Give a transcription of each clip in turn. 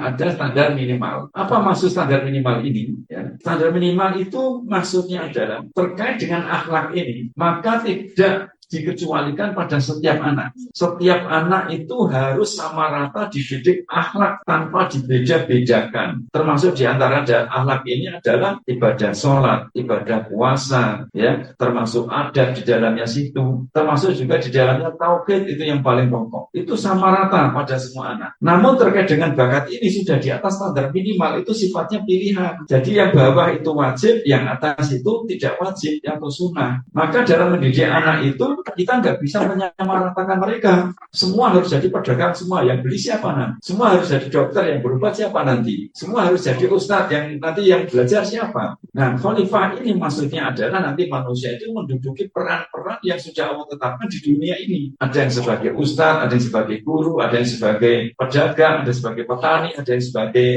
ada standar minimal. Apa maksud standar minimal ini? Ya, standar minimal itu maksudnya adalah terkait dengan akhlak ini, maka tidak dikecualikan pada setiap anak. Setiap anak itu harus sama rata dididik akhlak tanpa dibeda-bedakan. Termasuk diantara akhlak ini adalah ibadah sholat, ibadah puasa, ya, termasuk adab di dalamnya situ, termasuk juga di dalamnya tauhid, itu yang paling pokok. Itu sama rata pada semua anak. Namun terkait dengan bakat ini sudah di atas standar minimal, itu sifatnya pilihan. Jadi yang bawah itu wajib, yang atas itu tidak wajib, yang itu sunnah. Maka dalam mendidik anak itu kita nggak bisa menyamaratakan mereka. Semua harus jadi pedagang semua. Yang beli siapa nanti? Semua harus jadi dokter, yang berobat siapa nanti? Semua harus jadi ustadz, yang nanti yang belajar siapa? Nah, khalifah ini maksudnya adalah nanti manusia itu menduduki peran-peran yang sudah Allah tetapkan di dunia ini. Ada yang sebagai ustadz, ada yang sebagai guru, ada yang sebagai pedagang, ada sebagai petani, ada yang sebagai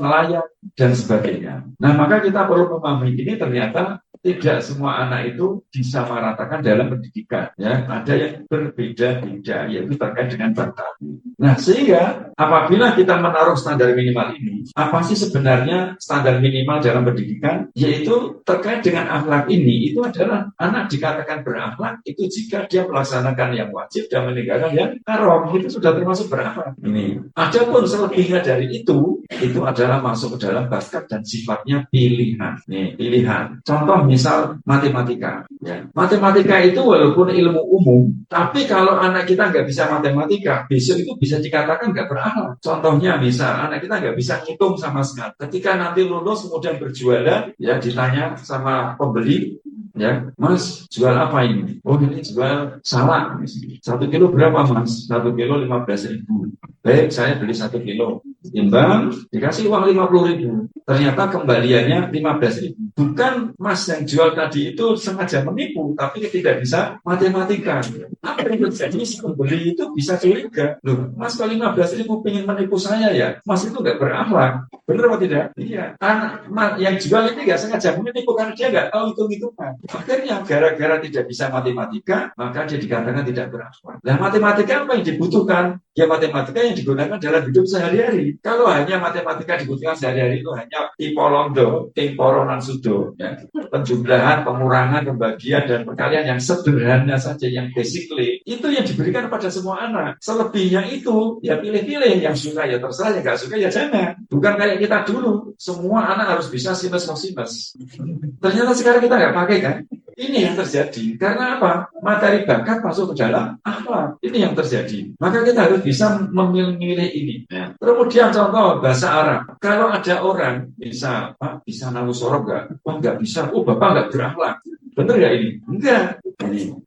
nelayan dan sebagainya. Nah, maka kita perlu memahami ini ternyata tidak semua anak itu disamaratakan dalam pendidikan. Ya, ada yang berbeda-beda, yaitu terkait dengan bakat. Nah, sehingga apabila kita menaruh standar minimal ini, apa sih sebenarnya standar minimal dalam pendidikan? Yaitu terkait dengan akhlak ini, itu adalah anak dikatakan berakhlak itu jika dia melaksanakan yang wajib dan meninggalkan yang haram. Itu sudah termasuk berakhlak. Ini. Adapun selebihnya dari itu adalah masuk ke dalam bakat dan sifatnya pilihan. Nih, pilihan. Contoh misal matematika. Ya. Matematika itu walaupun ilmu umum, tapi kalau anak kita nggak bisa matematika, besok itu bisa dikatakan nggak berakhlak. Contohnya misal anak kita nggak bisa ngitung sama sekali. Ketika nanti lulus kemudian berjualan, ya ditanya sama pembeli, ya, Mas, jual apa ini? Oh, ini jual salak. 1 kilo berapa, Mas? 1 kilo 15.000. Baik, saya beli 1 kilo. Timbang, dikasih uang 50.000. Ternyata kembaliannya 15.000. Bukan Mas yang jual tadi itu sengaja menipu, tapi tidak bisa matematika. Apa yang terjadi? Si pembeli itu bisa curiga. Loh, Mas kalau 15.000 ingin menipu saya ya? Mas itu nggak berakhlak. Benar apa tidak? Iya. Anak yang jual ini nggak sengaja menipu karena dia nggak tahu hitung-hitungan. Akhirnya gara-gara tidak bisa matematika, maka dia dikatakan tidak berakhlak. Nah, matematika apa yang dibutuhkan? Ya, matematika yang digunakan dalam hidup sehari-hari. Kalau hanya matematika dibutuhkan sehari-hari itu hanya tipolondo, timporonan sudo, ya. Penjumlahan, pengurangan, pembagian, dan perkalian yang sederhana saja, yang basically, itu yang diberikan pada semua anak. Selebihnya itu, ya pilih-pilih. Yang suka ya terserah, yang nggak suka ya jangan. Bukan kayak kita dulu, semua anak harus bisa sinus kosinus. Ternyata sekarang kita nggak pakai kan? Ini yang terjadi. Karena apa? Materi bakat masuk ke dalam akhlak. Ini yang terjadi. Maka kita harus bisa memilih ini. Ya. Kemudian contoh bahasa Arab. Kalau ada orang bisa, Pak, bisa nahu sorob nggak? Wah, nggak bisa. Oh, Bapak nggak berakhlak. Benar ya ini? Enggak.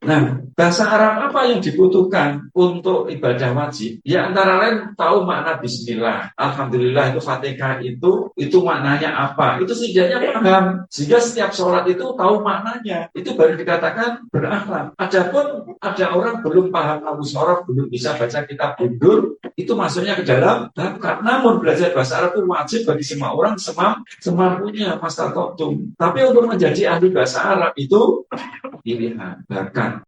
Nah, bahasa Arab apa yang dibutuhkan untuk ibadah wajib? Ya antara lain tahu makna bismillah, alhamdulillah, itu Fatihah itu maknanya apa? Itu setidaknya paham. Sehingga setiap sholat itu tahu maknanya. Itu baru dikatakan berakhlak. Adapun ada orang belum paham nahu sorob, belum bisa baca kitab bundur, itu masuknya ke dalam bakat. Namun belajar bahasa Arab itu wajib bagi semua orang semampunya, mastata'tum. Tapi untuk menjadi ahli bahasa Arab itu pilihan, bakat.